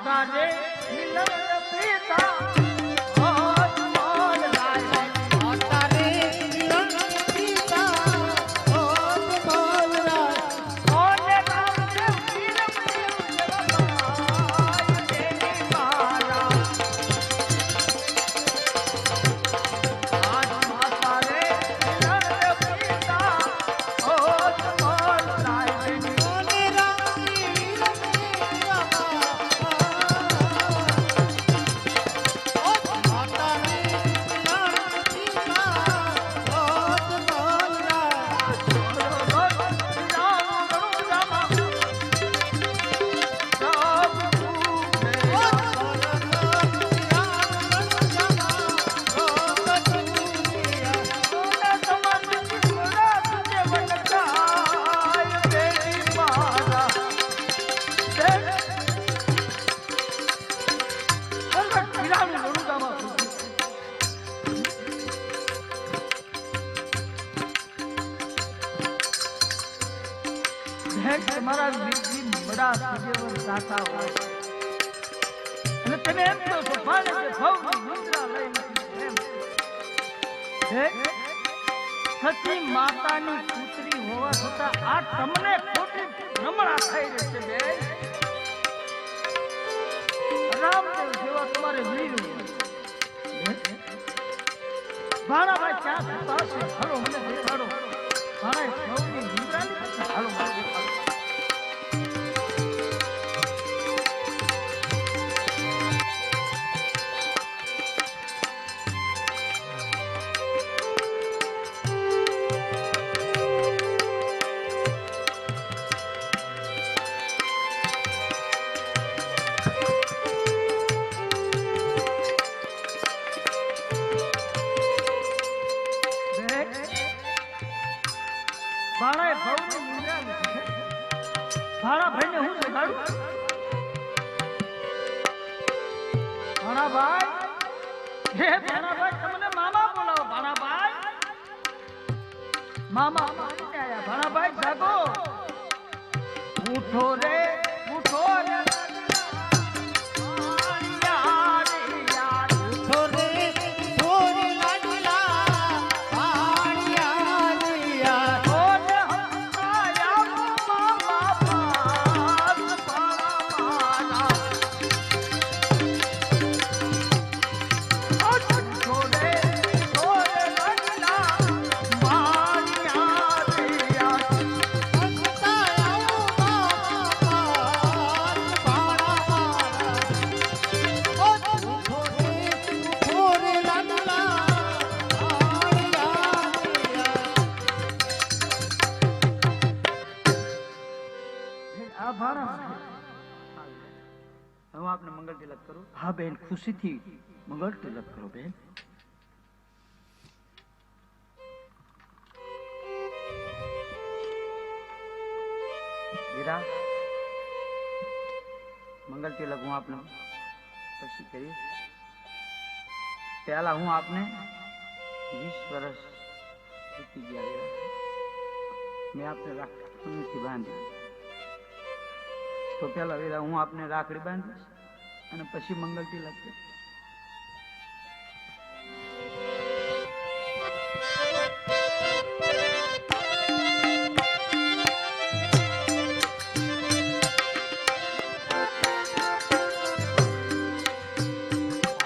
માતાને મિલન પિતા તમારા વિધિ બડા સજેવર દાતા હોય અને તમે એમ કહો છો માને કે ભવની મુદ્રા લઈ નથી એમ સતી માતાની પુત્રી હોવા છતાં આ તમને ખોટી ભ્રમણા થઈ રહી છે બે રામદેવ જેવા તમારે વીર ભાણાભાઈ ક્યાં પાસે હાલો મને દેખાડો ભાણા ભવની મુદ્રા હાલો મને દેખાડો ભાણા ભવની મુદ્રા ભાણા ભાઈને હું દેખાડું ભાણાભાઈ હે ભાણાભાઈ તમને મામા બોલાવો ભાણાભાઈ મામા આયા ભાણાભાઈ જાગો ઉઠો રે ઉઠો રે હું આપને મંગળ તિલક કરું હા બેન ખુશીથી મંગળ તિલક કરો બેન વીરા મંગળ તિલક હું આપને પછી કરીશ પહેલા હું આપને 20 વર્ષ વીતી ગયા વીરા મેં આપને રાખડીથી બાંધી તો પેલા વીરા હું આપને રાખડી બાંધીશ અને પછી મંગળ તિલક કરીશ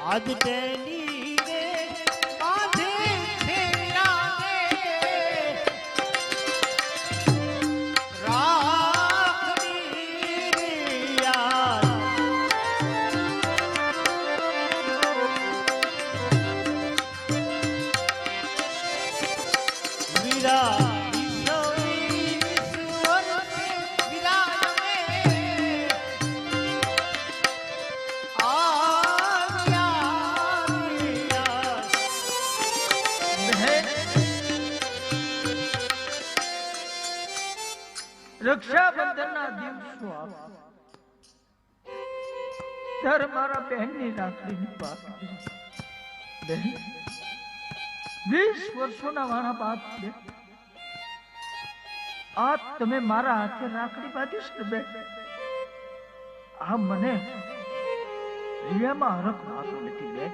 આજ તેની રે બાંધે છે રાખડી વીરા રક્ષાબંધન ના દિવસો ત્યારે મારા બહેનની રાખડીની વાત બેન 20 વર્ષોના વાળા બાપ છે આ તમે મારા હાથે રાખડી બાંધીશ ને બેન આ મને હૈયામાં હરખ વાતો નથી બેન.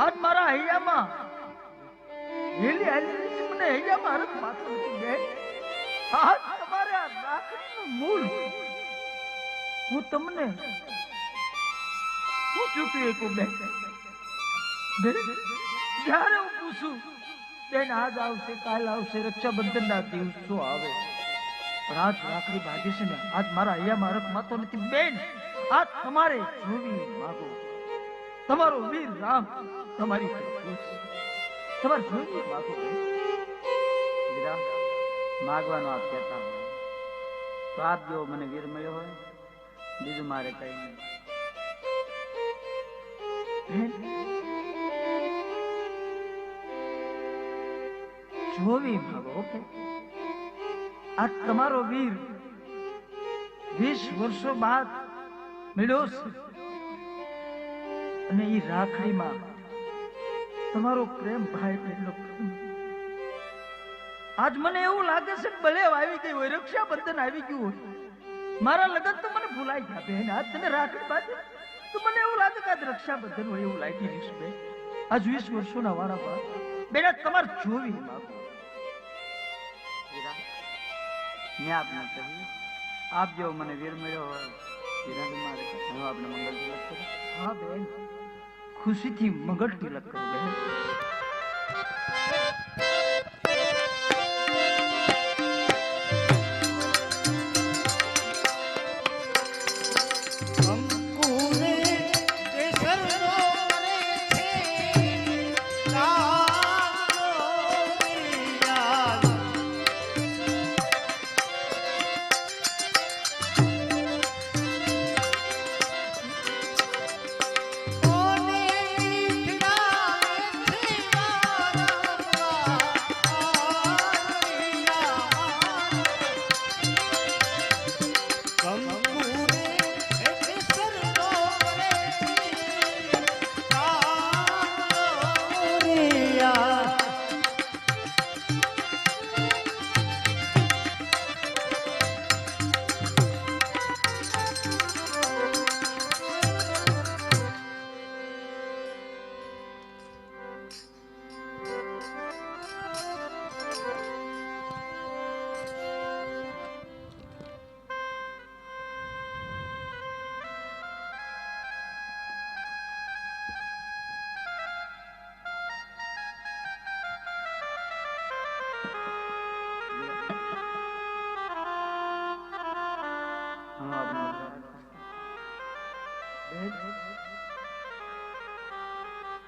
આજ મારા હૈયામાં હેલી હાલી મને હૈયામાં હરખ વાતો નથી બેન. આજ તમારે આ રાખડીનું મૂળ હું તમને હું ચૂકવી શકું બેન. જ્યારે હું પૂછું બેન આજ આવશે કાલ આવશે રક્ષાબંધનના દિવસો આવે પણ આજ રાખડી બાંધી છે ને આજ મારા હૈયામાં હરખ વાતો નથી બેન. આજ તમારે જોવી માગો તમારો વીર રામ તમારી તમારે જોવી માગો વીરા માગવાનો આપ કહેતા હોય તો આપ જો મને વીર મળ્યો હોય બીજું મારે કઈ નહીં. જોવી માગો ઓકે. આ તમારો વીર 20 વર્ષો બાદ મળ્યો છે અને એ રાખડીમાં તમારો પ્રેમ ભાઈ એટલો આજ મને એવું લાગે છે બળેવ આવી ગઈ હોય રક્ષાબંધન આવી ગયું હોય મારા લગન તો મને ભૂલાઈ ગયા બેન. આજ તને રાખડી બાંધી તો મને એવું લાગે કે આજ રક્ષાબંધન હોય એવું લાગી રહીશ બેન. આજ 20 વર્ષોના વાળા બાદ બેન તમારે જોવી માંગો. મેં આપને કહ્યું આપ જો મને વીર મળ્યો હોય હું આપણે મંગળ તિલક કરું. હા બેન ખુશીથી મંગળ તિલક કરું બેન.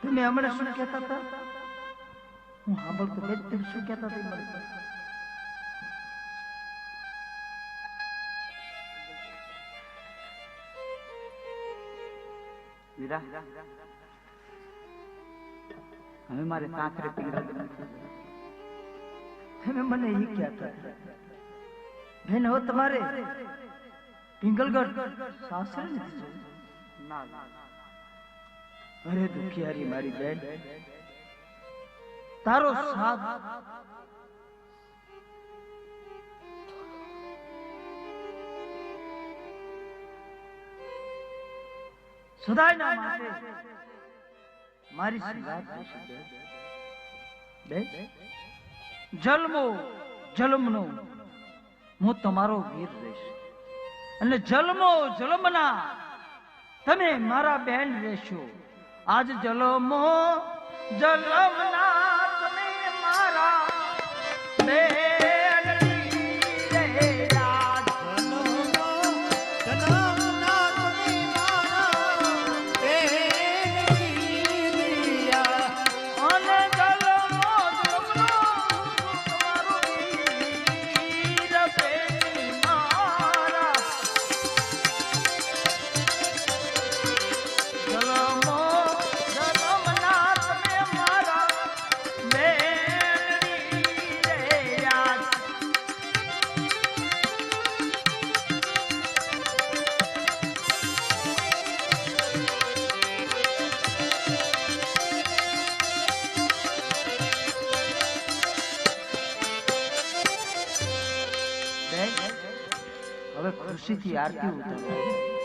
તમે હમણાં શું કહેતા હતા? હું સાંભળતો બેન તમે શું કહેતા હતા? વીરા હવે મારે સાસરે પીંગળ તમે મને એ કહેતા બેન હવે તમારે પિંગલગઢ સાસરે નથી ના. અરે દુખિયારી મારી બેન તારો સાથ સદાયના માટે મારી સંગાથ થશે બેન. જન્મો જન્મનો હું તમારો વીર રહીશ અને જન્મો જન્મના તમે મારા બેન રહેશો. આજ જન્મો જન્મના તમે મારા બેન હવે ખુશીથી આરતી ઉતારો.